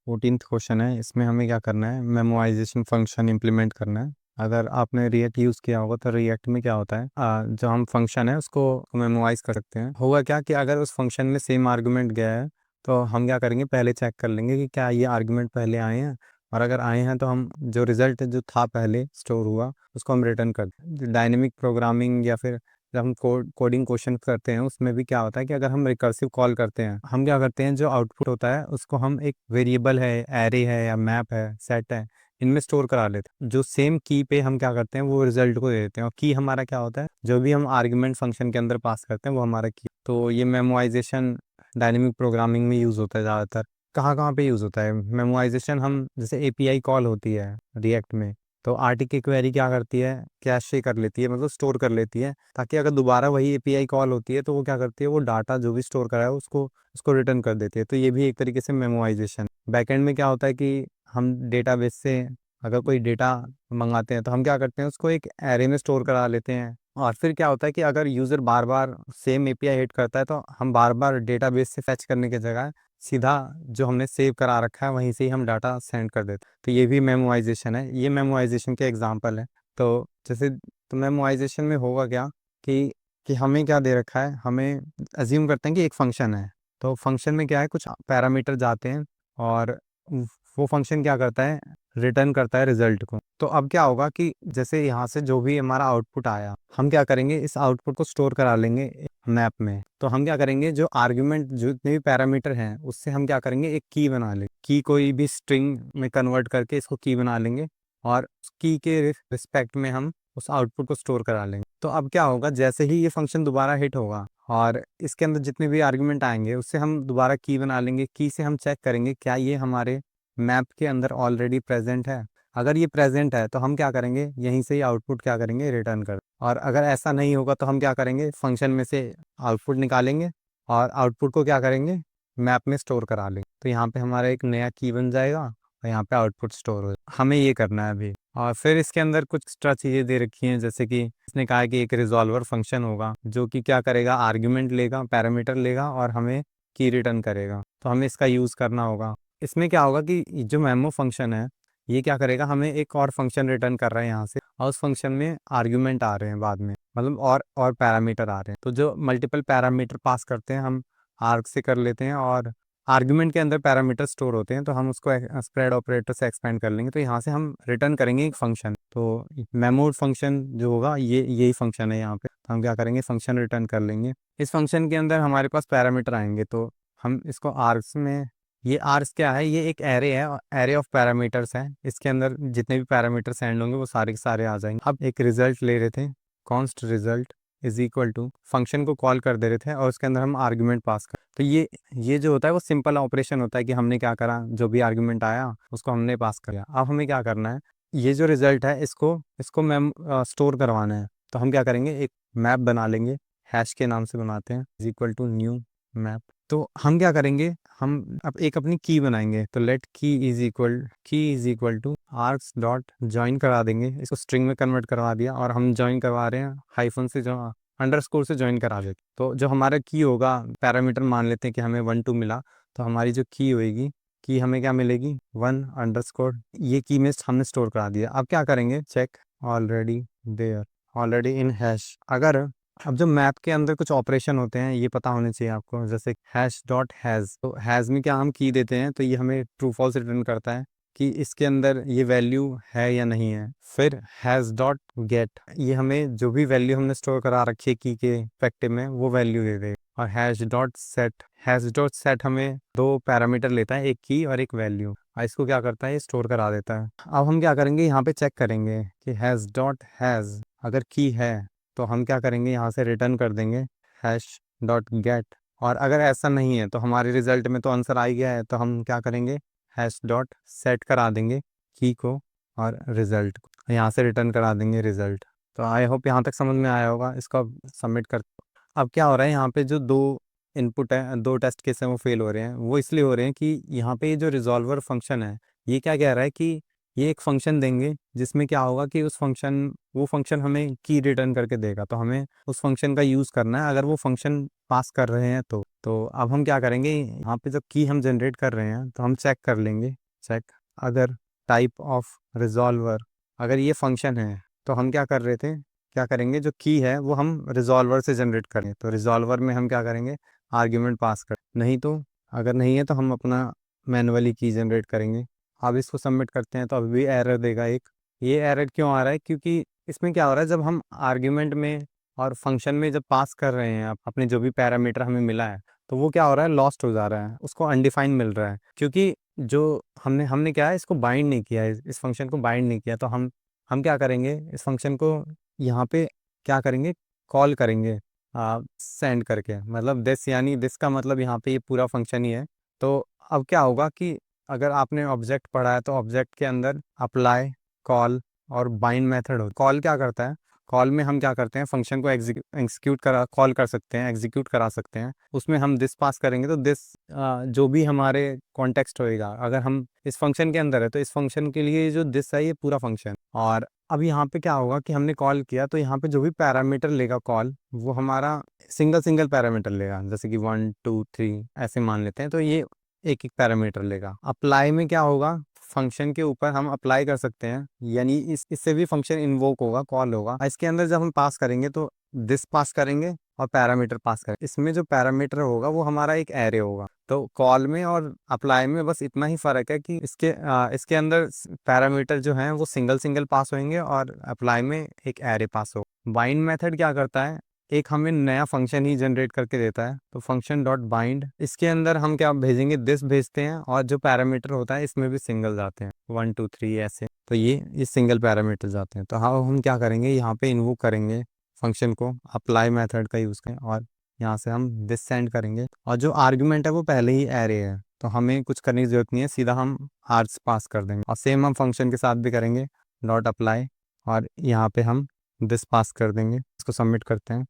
14th question है। इसमें हमें क्या करना है, मेमोराइजेशन फंक्शन इंप्लीमेंट करना है। अगर आपने रिएक्ट यूज़ किया होगा तो रिएक्ट में क्या होता है, जो हम फंक्शन है उसको मेमोराइज कर सकते हैं। होगा क्या कि अगर उस फंक्शन में सेम आर्गुमेंट गया है तो हम क्या करेंगे, पहले चेक कर लेंगे कि क्या ये आर्गुमेंट पहले आए हैं, और अगर आए हैं तो हम जो रिजल्ट जो था पहले स्टोर हुआ उसको हम रिटर्न कर दें। डायनेमिक प्रोग्रामिंग या फिर जब हम कोडिंग क्वेश्चन करते हैं उसमें भी क्या होता है कि अगर हम रिकर्सिव कॉल करते हैं, हम क्या करते हैं, जो आउटपुट होता है उसको हम एक वेरिएबल है, एरे है या मैप है, सेट है, इनमें स्टोर करा लेते हैं। जो सेम की पे हम क्या करते हैं, वो रिजल्ट को दे देते हैं। और की हमारा क्या होता है, जो भी हम आर्ग्यूमेंट फंक्शन के अंदर पास करते हैं वो हमारा की। तो ये मेमोराइजेशन डायनेमिक प्रोग्रामिंग में यूज़ होता है ज़्यादातर। कहाँ कहाँ पे यूज़ होता है मेमोराइजेशन, हम जैसे एपीआई कॉल होती है रिएक्ट में, तो आरटीके क्वेरी क्या करती है, कैशे कर लेती है, मतलब स्टोर कर लेती है, ताकि अगर दोबारा वही एपीआई कॉल होती है तो वो क्या करती है, वो डाटा जो भी स्टोर करा है उसको उसको रिटर्न कर देती है। तो ये भी एक तरीके से मेमोराइजेशन। बैकएंड में क्या होता है कि हम डेटाबेस से अगर कोई डेटा मंगाते हैं तो हम क्या करते हैं, उसको एक एरे में स्टोर करा लेते हैं। और फिर क्या होता है कि अगर यूज़र बार बार सेम एपीआई हिट करता है तो हम बार बार डेटाबेस से फैच करने की जगह सीधा जो हमने सेव करा रखा है वहीं से ही हम डाटा सेंड कर देते हैं। तो ये भी मेमोराइजेशन है, ये मेमोराइजेशन के एग्जांपल है। तो जैसे तो मेमोराइजेशन में होगा क्या कि हमें क्या दे रखा है, हमें अज्यूम करते हैं कि एक फंक्शन है, तो फंक्शन में क्या है, कुछ पैरामीटर जाते हैं और वो फंक्शन क्या करता है, रिटर्न करता है रिजल्ट को। तो अब क्या होगा कि जैसे यहाँ से जो भी हमारा आउटपुट आया, हम क्या करेंगे, इस आउटपुट को स्टोर करा लेंगे मैप में। तो हम क्या करेंगे, जो आर्ग्यूमेंट जितने भी पैरामीटर हैं उससे हम क्या करेंगे, एक की बना लेंगे। की कोई भी स्ट्रिंग में कन्वर्ट करके इसको की बना लेंगे और उस की के रिस्पेक्ट में हम उस आउटपुट को स्टोर करा लेंगे। तो अब क्या होगा, जैसे ही ये फंक्शन दोबारा हिट होगा और इसके अंदर जितने भी आर्ग्यूमेंट आएंगे उससे हम दोबारा की बना लेंगे। की से हम चेक करेंगे क्या ये हमारे मैप के अंदर ऑलरेडी प्रेजेंट है। अगर ये प्रेजेंट है तो हम क्या करेंगे, यहीं से ही आउटपुट क्या करेंगे, रिटर्न कर। और अगर ऐसा नहीं होगा तो हम क्या करेंगे, फंक्शन में से आउटपुट निकालेंगे और आउटपुट को क्या करेंगे, मैप में स्टोर करा लेंगे। तो यहाँ पे हमारा एक नया की बन जाएगा और यहाँ पे आउटपुट स्टोर हो जाएगा। हमें ये करना है अभी। और फिर इसके अंदर कुछ एक्स्ट्रा चीज़ें दे रखी हैं, जैसे कि इसने कहा है कि एक रिजॉल्वर फंक्शन होगा जो कि क्या करेगा, आर्ग्यूमेंट लेगा, पैरामीटर लेगा और हमें की रिटर्न करेगा। तो हमें इसका यूज़ करना होगा। इसमें क्या होगा कि जो मेमो फंक्शन है ये क्या करेगा, हमें एक और फंक्शन रिटर्न कर रहा है यहाँ से, और उस फंक्शन में आर्ग्यूमेंट आ रहे हैं बाद में, मतलब और पैरामीटर आ रहे हैं। तो जो मल्टीपल पैरामीटर पास करते हैं हम आर्ग से कर लेते हैं, और आर्ग्यूमेंट के अंदर पैरामीटर स्टोर होते हैं तो हम उसको स्प्रेड ऑपरेटर से एक्सपेंड कर लेंगे। तो यहाँ से हम रिटर्न करेंगे एक फंक्शन। तो मेमो फंक्शन जो होगा ये यही फंक्शन है यहाँ पे। तो हम क्या करेंगे, फंक्शन रिटर्न कर लेंगे। इस फंक्शन के अंदर हमारे पास पैरामीटर आएंगे तो हम इसको आर्ग्स में, ये आर्ग्स क्या है, ये एक एरे है, एरे ऑफ पैरामीटर्स है। इसके अंदर जितने भी पैरामीटर सेंड होंगे वो सारे के सारे आ जाएंगे। अब एक रिजल्ट ले रहे थे, const result is equal to, function को कॉल कर दे रहे थे और उसके अंदर हम आर्ग्यूमेंट पास कर। तो ये जो होता है वो सिंपल ऑपरेशन होता है कि हमने क्या करा, जो भी आर्ग्यूमेंट आया उसको हमने पास कर दिया। अब हमें क्या करना है, ये जो रिजल्ट है इसको इसको मैम स्टोर करवाना है। तो हम क्या करेंगे, एक मैप बना लेंगे, हैश के नाम से बनाते हैं, is equal to new map. तो हम क्या करेंगे, हम अब एक अपनी की बनाएंगे। तो लेट की is equal two arcs dot join करा देंगे, इसको स्ट्रिंग में कन्वर्ट करवा दिया और हम ज्वाइन करवा रहे हैं हाइफन से, जो अंडरस्कोर से ज्वाइन करा देते। तो जो हमारा की होगा, पैरामीटर मान लेते हैं कि हमें 1 2 मिला, तो हमारी जो की होएगी, की हमें क्या मिलेगी, 1 अंडरस्कोर। ये की में हमने स्टोर करा दिया। अब क्या करेंगे, check already there, already in hash. अगर अब जो मैप के अंदर कुछ ऑपरेशन होते हैं ये पता होने चाहिए आपको, जैसे हैश डॉट हैज़। तो हैज़ में क्या हम की देते हैं तो ये हमें ट्रू फॉल्स रिटर्न करता है कि इसके अंदर ये वैल्यू है या नहीं है। फिर हैज़ डॉट गेट, ये हमें जो भी वैल्यू हमने स्टोर करा रखी है की के इफेक्टिव में वो वैल्यू दे देगा। और हैश डॉट सेट हमें 2 पैरामीटर लेता है, एक की और एक वैल्यू, और इसको क्या करता है, ये स्टोर करा देता है। अब हम क्या करेंगे, यहाँ पे चेक करेंगे कि हैज़ डॉट हैज़ अगर की है तो हम क्या करेंगे, यहाँ से रिटर्न कर देंगे हैश डॉट गेट। और अगर ऐसा नहीं है तो हमारे रिजल्ट में तो आंसर आ ही गया है, तो हम क्या करेंगे, हैश डॉट सेट करा देंगे की को और रिजल्ट को, यहाँ से रिटर्न करा देंगे रिजल्ट। तो आई होप यहाँ तक समझ में आया होगा। इसको सबमिट कर। अब क्या हो रहा है, यहाँ पे जो 2 इनपुट है, 2 टेस्ट केस हैं, वो फेल हो रहे हैं। वो इसलिए हो रहे हैं कि यहाँ पे ये जो रिजॉल्वर फंक्शन है ये क्या कह रहा है कि ये एक फंक्शन देंगे जिसमें क्या होगा कि वो फंक्शन हमें की रिटर्न करके देगा। तो हमें उस फंक्शन का यूज़ करना है, अगर वो फंक्शन पास कर रहे हैं तो तो अब हम क्या करेंगे, यहाँ पे जब की हम जनरेट कर रहे हैं तो हम चेक कर लेंगे, चेक अगर टाइप ऑफ रिजॉल्वर, अगर ये फंक्शन है तो हम क्या कर रहे थे, क्या करेंगे, जो की है वो हम रिजॉल्वर से जनरेट करें, तो रिजॉल्वर में हम क्या करेंगे, आर्ग्यूमेंट पास कर, नहीं तो अगर नहीं है तो हम अपना मैनुअली की जनरेट करेंगे। अब इसको सबमिट करते हैं तो अभी भी एरर देगा एक। ये एरर क्यों आ रहा है, क्योंकि इसमें क्या हो रहा है, जब हम आर्ग्यूमेंट में और फंक्शन में जब पास कर रहे हैं अपने जो भी पैरामीटर हमें मिला है, तो वो क्या हो रहा है, लॉस्ट हो जा रहा है, उसको अनडिफाइंड मिल रहा है, क्योंकि जो हमने हमने क्या है, इसको बाइंड नहीं किया है, इस फंक्शन को बाइंड नहीं किया। तो हम क्या करेंगे, इस फंक्शन को यहाँ पे क्या करेंगे, कॉल करेंगे सेंड करके, मतलब दिस, यानी दिस का मतलब यहाँ पे ये पूरा फंक्शन ही है। तो अब क्या होगा कि अगर आपने ऑब्जेक्ट पढ़ा है तो ऑब्जेक्ट के अंदर अप्लाई, कॉल और बाइंड मेथड हो। कॉल क्या करता है, कॉल में हम क्या करते हैं, फंक्शन को एग्जीक्यूट करा कॉल कर सकते हैं, एग्जीक्यूट करा सकते हैं, उसमें हम दिस पास करेंगे तो दिस जो भी हमारे कॉन्टेक्स्ट होएगा, अगर हम इस फंक्शन के अंदर है तो इस फंक्शन के लिए जो दिस है ये पूरा फंक्शन। और अब यहाँ पे क्या होगा कि हमने कॉल किया तो यहाँ पे जो भी पैरामीटर लेगा कॉल, वो हमारा सिंगल सिंगल पैरामीटर लेगा, जैसे कि 1 2 3 ऐसे मान लेते हैं, तो ये एक एक पैरामीटर लेगा। अप्लाई में क्या होगा, फंक्शन के ऊपर हम अप्लाई कर सकते हैं, यानी इससे भी फंक्शन इन्वोक होगा, कॉल होगा। इसके अंदर जब हम पास करेंगे तो दिस पास करेंगे और पैरामीटर पास करेंगे, इसमें जो पैरामीटर होगा वो हमारा एक एरे होगा। तो कॉल में और अप्लाई में बस इतना ही फर्क है कि इसके अंदर पैरामीटर जो हैं वो सिंगल सिंगल पास होंगे और अप्लाई में एक एरे पास होगा। बाइंड मेथड क्या करता है, एक हमें नया फंक्शन ही जनरेट करके देता है, तो फंक्शन डॉट बाइंड, इसके अंदर हम क्या भेजेंगे, दिस भेजते हैं, और जो पैरामीटर होता है इसमें भी सिंगल जाते हैं, 1 2 3 ऐसे, तो ये सिंगल पैरामीटर जाते हैं। तो हाँ, हम क्या करेंगे, यहाँ पे इन्वोक करेंगे फंक्शन को, अप्लाई मेथड का यूज़ करें, और यहाँ से हम दिस सेंड करेंगे, और जो आर्ग्यूमेंट है वो पहले ही एरे है, तो हमें कुछ करने की जरूरत नहीं है, सीधा हम आर्ग्स पास कर देंगे। और सेम हम फंक्शन के साथ भी करेंगे, डॉट अप्लाई, और यहाँ पे हम दिस पास कर देंगे। इसको सबमिट करते हैं।